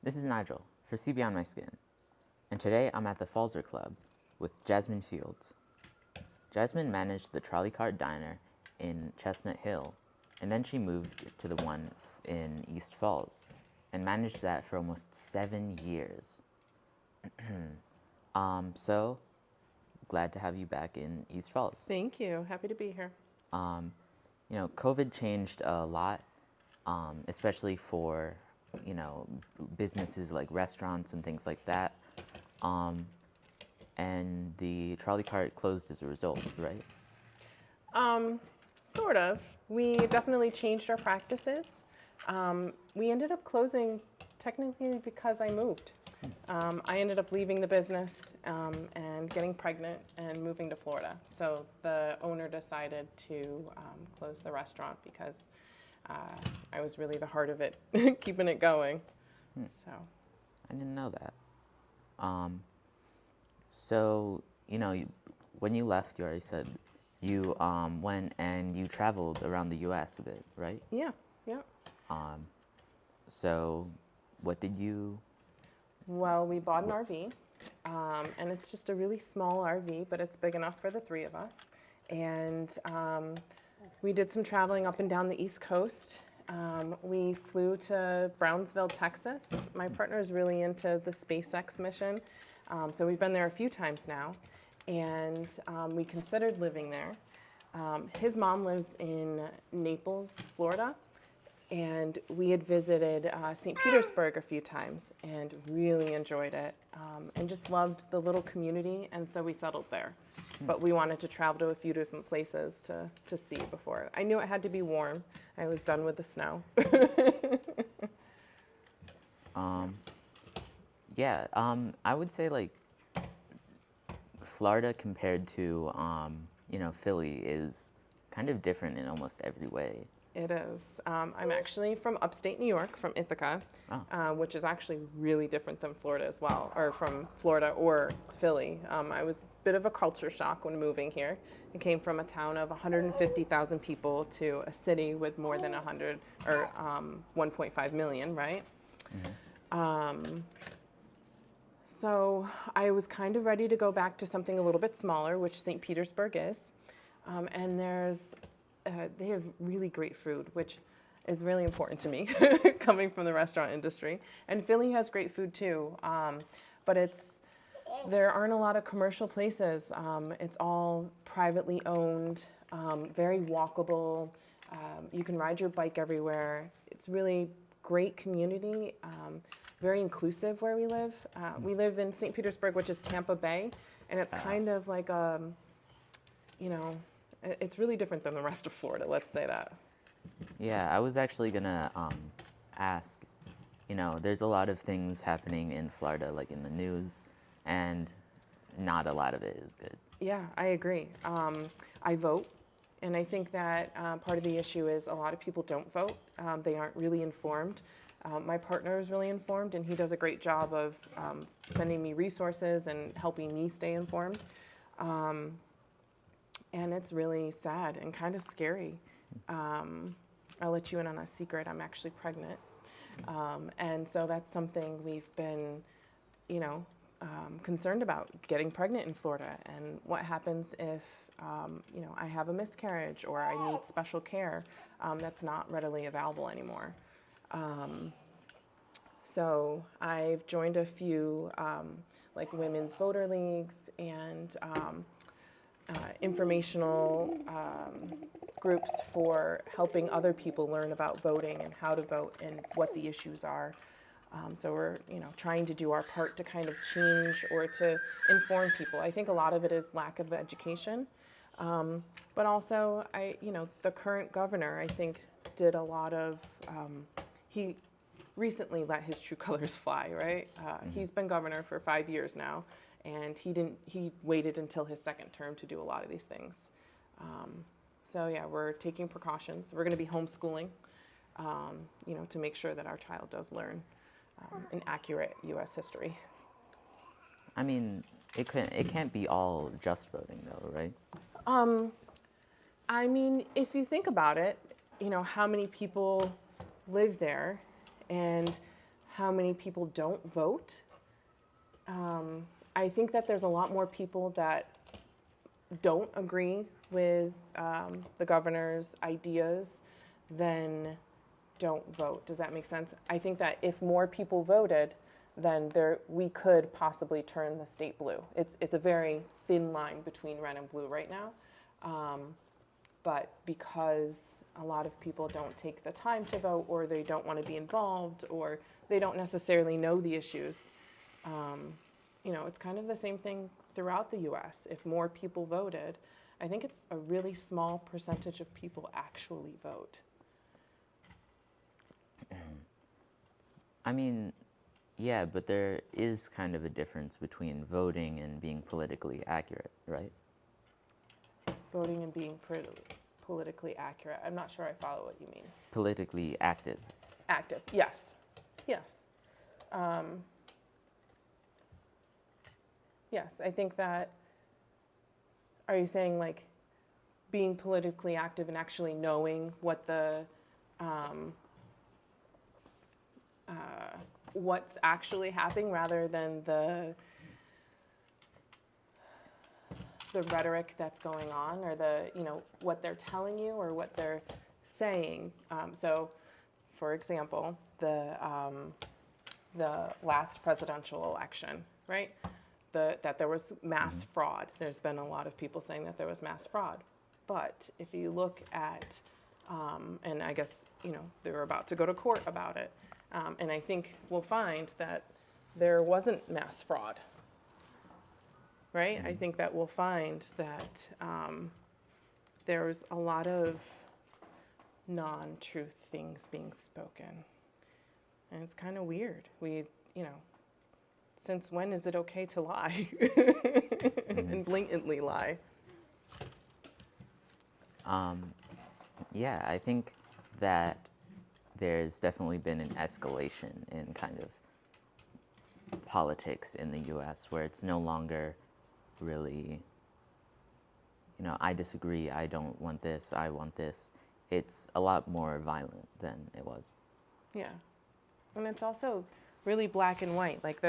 This is Nigel for See Beyond My Skin, and today I'm at the Falzer Club with Jasmine Fields. Jasmine managed the Trolley Cart Diner in Chestnut Hill, and then she moved to the one in East Falls, and managed that for almost 7 years. So glad to have you back in East Falls. Thank you. Happy to be here. COVID changed a lot, especially for, businesses like restaurants and things like that. And the trolley cart closed as a result, right? Sort of. We definitely changed our practices. We ended up closing technically because I moved. I ended up leaving the business and getting pregnant and moving to Florida. So the owner decided to close the restaurant because I was really the heart of it, keeping it going. So I didn't know that. So, when you left, you already said you went and you traveled around the U.S. a bit, right? yeah. So, what did you... Well, we bought an RV, and it's just a really small RV, but it's big enough for the three of us. And we did some traveling up and down the East Coast. We flew to Brownsville, Texas. My partner is really into the SpaceX mission, so we've been there a few times now, and we considered living there. His mom lives in Naples, Florida, and we had visited St. Petersburg a few times and really enjoyed it and just loved the little community, and so we settled there. But we wanted to travel to a few different places to see before. I knew it had to be warm. I was done with the snow. I would say Florida compared to Philly is kind of different in almost every way. It is. I'm actually from upstate New York, from Ithaca, which is actually really different than Florida as well, or from Florida or Philly. I was a bit of a culture shock when moving here. I came from a town of 150,000 people to a city with more than 1.5 million, right? Mm-hmm. So I was kind of ready to go back to something a little bit smaller, which St. Petersburg is. And they have really great food, which is really important to me, coming from the restaurant industry. And Philly has great food too, but there aren't a lot of commercial places. It's all privately owned, very walkable. You can ride your bike everywhere. It's really great community, very inclusive where we live. We live in St. Petersburg, which is Tampa Bay, and it's kind of like it's really different than the rest of Florida, let's say that. Yeah, I was actually gonna ask, there's a lot of things happening in Florida, like in the news, and not a lot of it is good. Yeah, I agree. I vote, and I think that part of the issue is a lot of people don't vote. They aren't really informed. My partner is really informed, and he does a great job of sending me resources and helping me stay informed. And it's really sad and kind of scary. I'll let you in on a secret. I'm actually pregnant. And so that's something we've been, concerned about, getting pregnant in Florida. And what happens if, I have a miscarriage or I need special care that's not readily available anymore. So I've joined a few women's voter leagues and informational groups for helping other people learn about voting and how to vote and what the issues are. So we're, trying to do our part to kind of change or to inform people. I think a lot of it is lack of education, but also the current governor, I think, did a lot of. He recently let his true colors fly. Right? He's been governor for 5 years now. And he waited until his second term to do a lot of these things. So yeah, we're taking precautions. We're gonna be homeschooling, to make sure that our child does learn an accurate US history. I mean, it can't be all just voting though, right? I mean, if you think about it, how many people live there and how many people don't vote. I think that there's a lot more people that don't agree with the governor's ideas than don't vote. Does that make sense? I think that if more people voted, then we could possibly turn the state blue. It's a very thin line between red and blue right now. But because a lot of people don't take the time to vote, or they don't want to be involved, or they don't necessarily know the issues, it's kind of the same thing throughout the US. If more people voted, I think it's a really small percentage of people actually vote. I mean, yeah, but there is kind of a difference between voting and being politically accurate, right? Voting and being politically accurate. I'm not sure I follow what you mean. Politically active. Active, yes. Yes. Yes, I think that, are you saying like being politically active and actually knowing what what's actually happening rather than the rhetoric that's going on, or what they're telling you or what they're saying. So, for example, the last presidential election, right? That there was mass fraud. There's been a lot of people saying that there was mass fraud. But if you look at, and I guess, they were about to go to court about it, and I think we'll find that there wasn't mass fraud, right? I think that we'll find that there's a lot of non-truth things being spoken. And it's kind of weird. Since when is it okay to lie and blatantly lie? Yeah, I think that there's definitely been an escalation in kind of politics in the US, where it's no longer really, I disagree, I don't want this, I want this. It's a lot more violent than it was. Yeah. And it's also really black and white. Like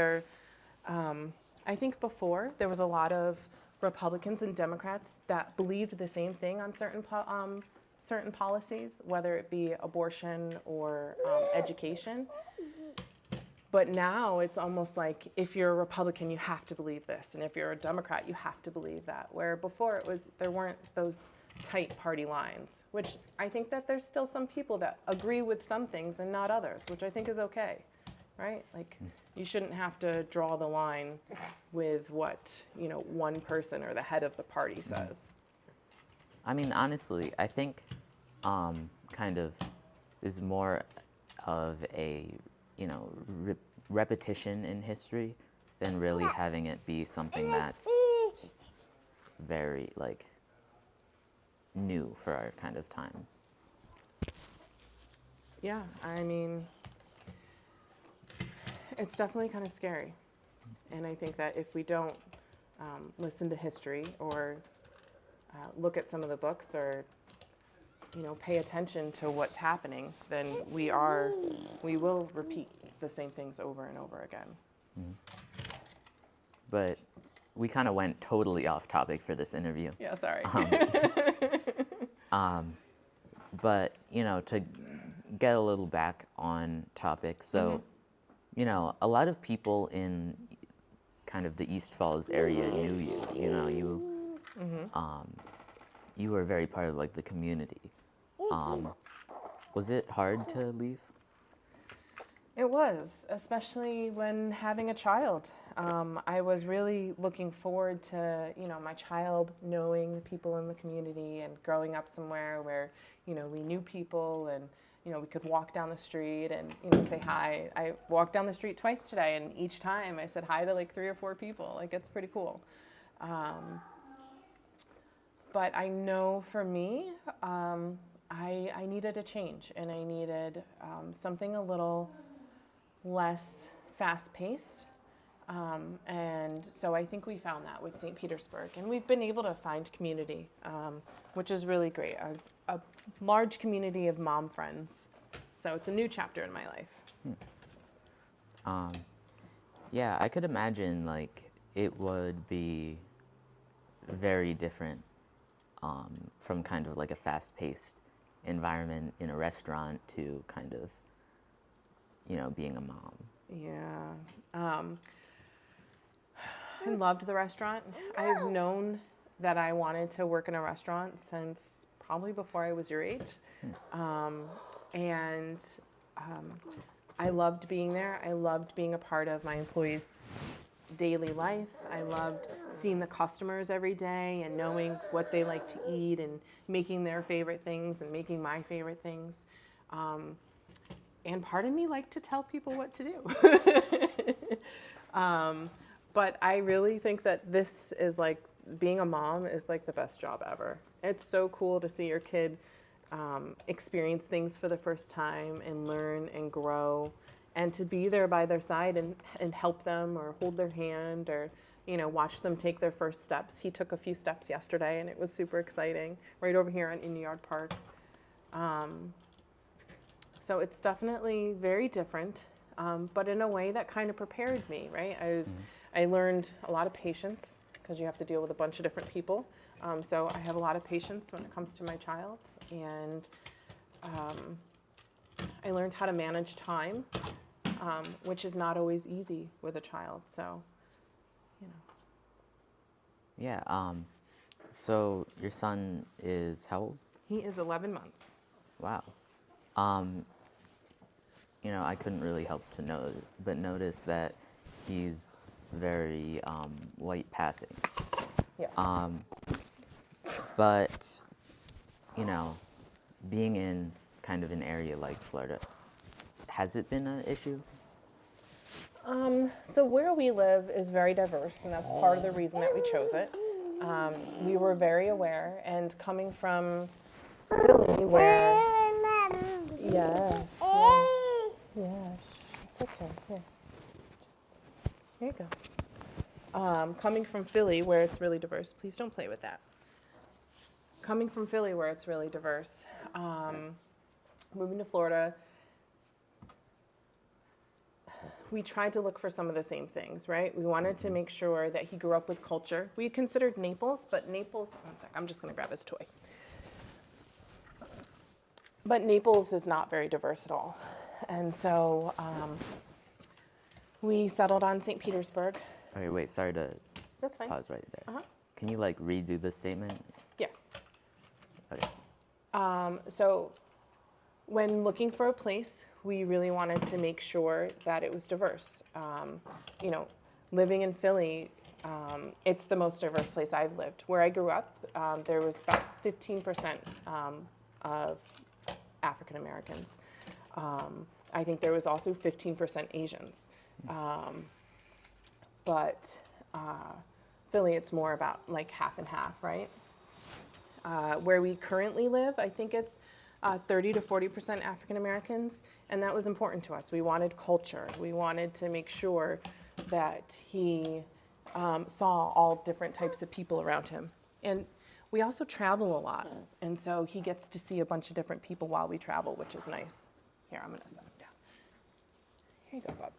I think before there was a lot of Republicans and Democrats that believed the same thing on certain policies, whether it be abortion or education. But now it's almost like if you're a Republican, you have to believe this, and if you're a Democrat, you have to believe that. Where before there weren't those tight party lines, which I think that there's still some people that agree with some things and not others, which I think is okay, right? Like you shouldn't have to draw the line with what, one person or the head of the party says. I mean, honestly, I think kind of is more of a, repetition in history than really having it be something that's very, new for our kind of time. Yeah, I mean, it's definitely kind of scary. And I think that if we don't listen to history or look at some of the books or, pay attention to what's happening, then we will repeat the same things over and over again. But we kind of went totally off topic for this interview. Yeah, sorry. But, to get a little back on topic, so, a lot of people in kind of the East Falls area knew you. You were very part of, the community. Was it hard to leave? It was, especially when having a child. I was really looking forward to, my child knowing the people in the community and growing up somewhere where, we knew people and, we could walk down the street and, say hi. I walked down the street twice today, and each time I said hi to 3 or 4 people. It's pretty cool. But I know for me, I needed a change, and I needed something a little less fast-paced. And so I think we found that with St. Petersburg, and we've been able to find community, which is really great. A large community of mom friends. So it's a new chapter in my life. Yeah, I could imagine like it would be very different from kind of like a fast-paced environment in a restaurant to kind of, being a mom. Yeah. I loved the restaurant. I've known that I wanted to work in a restaurant since probably before I was your age. And I loved being there. I loved being a part of my employees' daily life. I loved seeing the customers every day and knowing what they like to eat and making their favorite things and making my favorite things. And part of me liked to tell people what to do. But I really think that this is like, being a mom is like the best job ever. It's so cool to see your kid experience things for the first time and learn and grow, and to be there by their side and help them or hold their hand or, watch them take their first steps. He took a few steps yesterday and it was super exciting, right over here in Yard Park. So it's definitely very different, but in a way that kind of prepared me, right? I learned a lot of patience because you have to deal with a bunch of different people. So I have a lot of patience when it comes to my child, and I learned how to manage time, which is not always easy with a child. So, Yeah. So your son is how old? he is 11 months. Wow. I couldn't really help but notice that he's very white passing. Yeah. But, being in kind of an area like Florida, has it been an issue? So where we live is very diverse, and that's part of the reason that we chose it. We were very aware, and coming from Philly, where yes, it's okay. Here you go. Coming from Philly, where it's really diverse. Please don't play with that. Coming from Philly, where it's really diverse, moving to Florida, we tried to look for some of the same things, right? We wanted to make sure that he grew up with culture. We considered Naples, but Naples, one sec, I'm just gonna grab his toy. But Naples is not very diverse at all. And so we settled on St. Petersburg. Okay, wait, sorry to That's fine. pause right there. Can you redo the statement? Yes. Okay. So when looking for a place, we really wanted to make sure that it was diverse. Living in Philly, it's the most diverse place I've lived. Where I grew up, there was about 15% of African Americans. I think there was also 15% Asians. But Philly, it's more about like half and half, right? Where we currently live, I think it's 30 to 40% African Americans, and that was important to us. We wanted culture. We wanted to make sure that he saw all different types of people around him. And we also travel a lot, and so he gets to see a bunch of different people while we travel, which is nice. Here, I'm gonna set him down. Here you go, bub.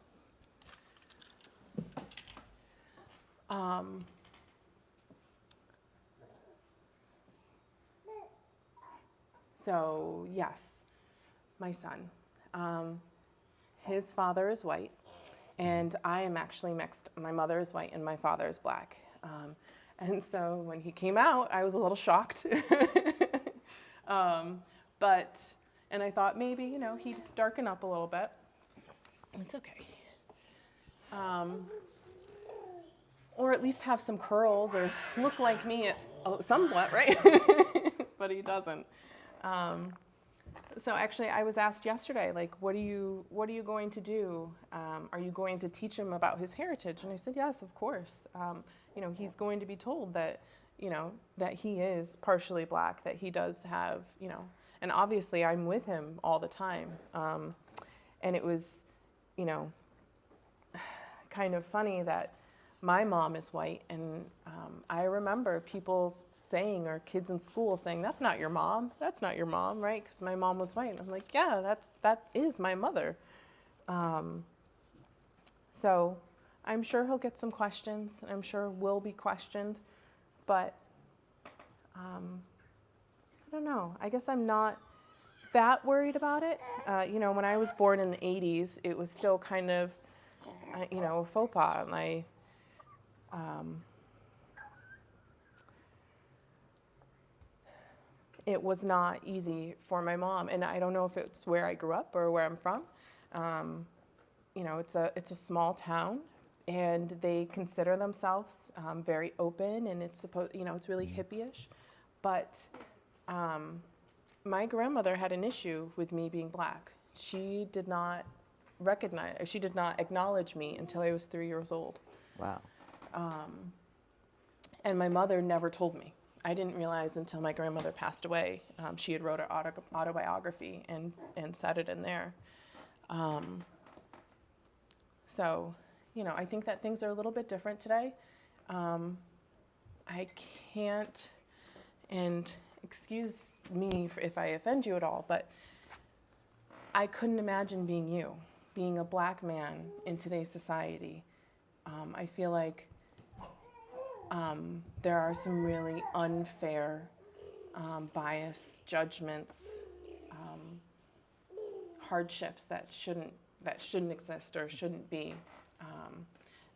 So yes, my son. His father is white, and I am actually mixed. My mother is white, and my father is black. And so when he came out, I was a little shocked. And I thought maybe, he'd darken up a little bit. It's okay. Or at least have some curls or look like me somewhat, right? But he doesn't. So actually, I was asked yesterday, what are you going to do? Are you going to teach him about his heritage? And I said, yes, of course. He's going to be told that, that he is partially black, that he does have, and obviously I'm with him all the time. And it was, kind of funny that my mom is white, and I remember people saying, or kids in school saying, that's not your mom, right? Because my mom was white. And I'm like, yeah, that is my mother. So I'm sure he'll get some questions, and I'm sure will be questioned, but I don't know. I guess I'm not that worried about it. When I was born in the 80s, it was still kind of, a faux pas. And it was not easy for my mom. And I don't know if it's where I grew up or where I'm from. It's a small town, and they consider themselves very open, and it's it's really hippie-ish. But my grandmother had an issue with me being black. She did not acknowledge me until I was 3 years old. Wow. And my mother never told me. I didn't realize until my grandmother passed away. She had wrote an autobiography and said it in there. So, I think that things are a little bit different today. I can't, and excuse me if I offend you at all, but I couldn't imagine being a black man in today's society. I feel like there are some really unfair, biased judgments, hardships that shouldn't exist or shouldn't be.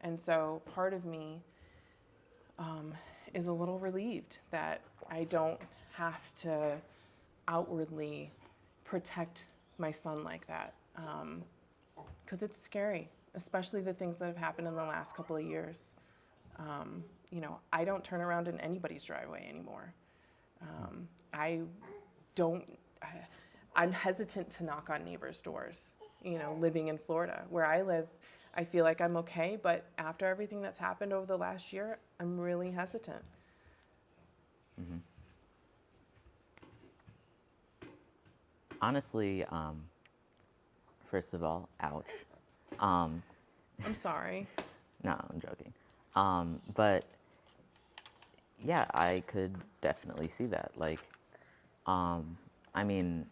And so part of me is a little relieved that I don't have to outwardly protect my son like that. Because it's scary, especially the things that have happened in the last couple of years. I don't turn around in anybody's driveway anymore. I'm hesitant to knock on neighbors' doors, living in Florida. Where I live, I feel like I'm okay, but after everything that's happened over the last year, I'm really hesitant. Mm-hmm. Honestly, first of all, ouch. I'm sorry. No, I'm joking. But yeah, I could definitely see that. Like, I mean,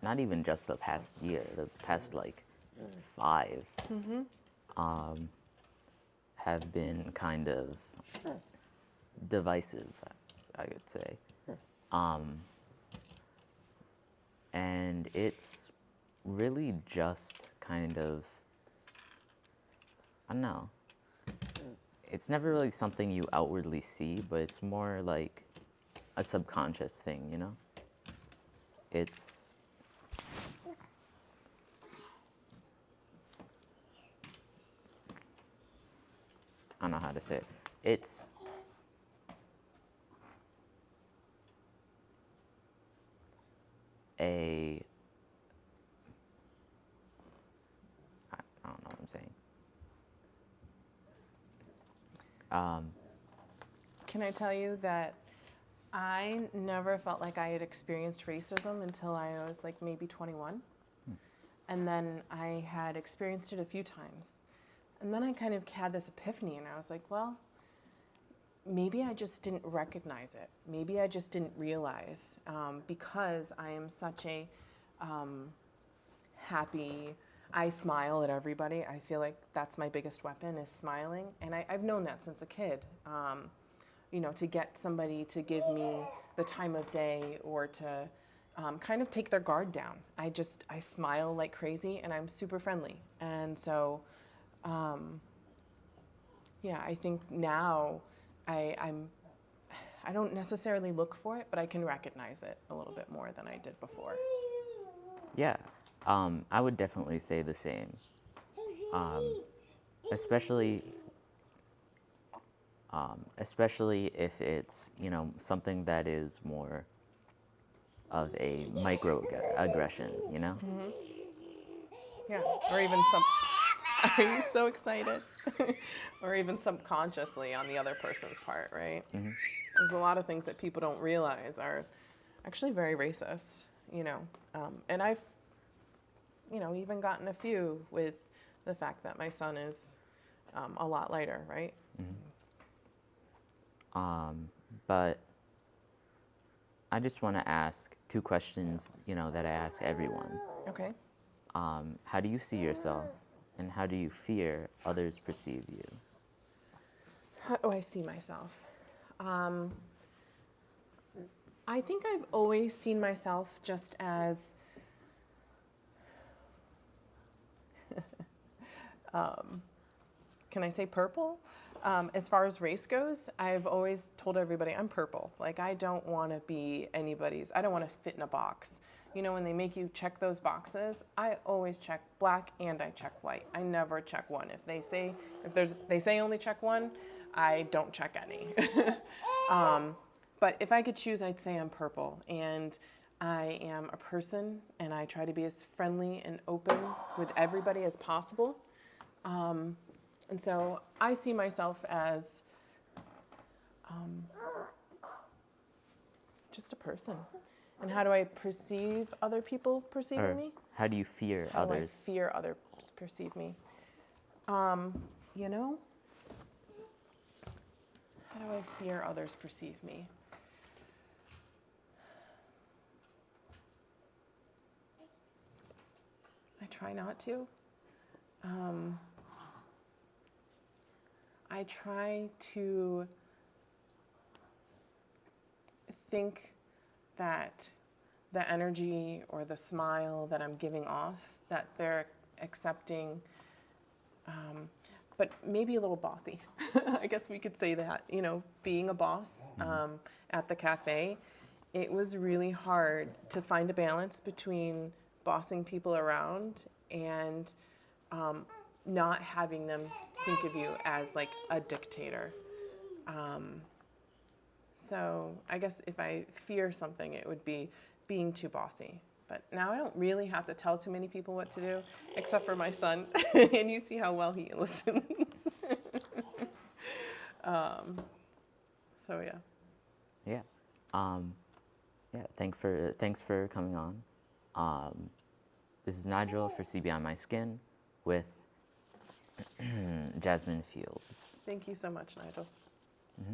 not even just the past year, the past like 5 have been kind of divisive, I would say. And it's really just kind of, I don't know. It's never really something you outwardly see, but it's more like a subconscious thing, It's I don't know how to say it. It's I don't know what I'm saying. Can I tell you that I never felt like I had experienced racism until I was like maybe 21. And then I had experienced it a few times. And then I kind of had this epiphany, and I was like, well, maybe I just didn't recognize it. Maybe I just didn't realize, because I am such a happy, I smile at everybody. I feel like that's my biggest weapon, is smiling. And I've known that since a kid. To get somebody to give me the time of day, or to kind of take their guard down. I smile like crazy, and I'm super friendly. And so, I think now I don't necessarily look for it, but I can recognize it a little bit more than I did before. Yeah, I would definitely say the same. Especially if it's, something that is more of a microaggression, Mm-hmm. Yeah, or even are you so excited? Or even subconsciously on the other person's part, right? Mm-hmm. There's a lot of things that people don't realize are actually very racist, and I've, even gotten a few with the fact that my son is a lot lighter, right? But I just want to ask 2 questions, that I ask everyone. Okay. How do you see yourself And how do you fear others perceive you? How do I see myself? I think I've always seen myself just as can I say purple? As far as race goes, I've always told everybody I'm purple. Like, I don't want to be anybody's, I don't want to fit in a box. You know, when they make you check those boxes, I always check black and I check white. I never check one. If they say only check one, I don't check any. But if I could choose, I'd say I'm purple. And I am a person, and I try to be as friendly and open with everybody as possible. And so I see myself as just a person. And how do I perceive other people perceiving Or me? how do you fear How do I others? fear others perceive me? You know, how do I fear others perceive me? I try not to. I try to think that the energy or the smile that I'm giving off, that they're accepting, but maybe a little bossy. I guess we could say that. You know, being a boss at the cafe, it was really hard to find a balance between bossing people around and not having them think of you as like a dictator. So I guess if I fear something, it would be being too bossy. But now I don't really have to tell too many people what to do, except for my son. And you see how well he listens. So yeah. Yeah. Yeah. Thanks for coming on. This is Nigel for See Beyond My Skin with Jasmine Fields. Thank you so much, Nigel. Mm-hmm.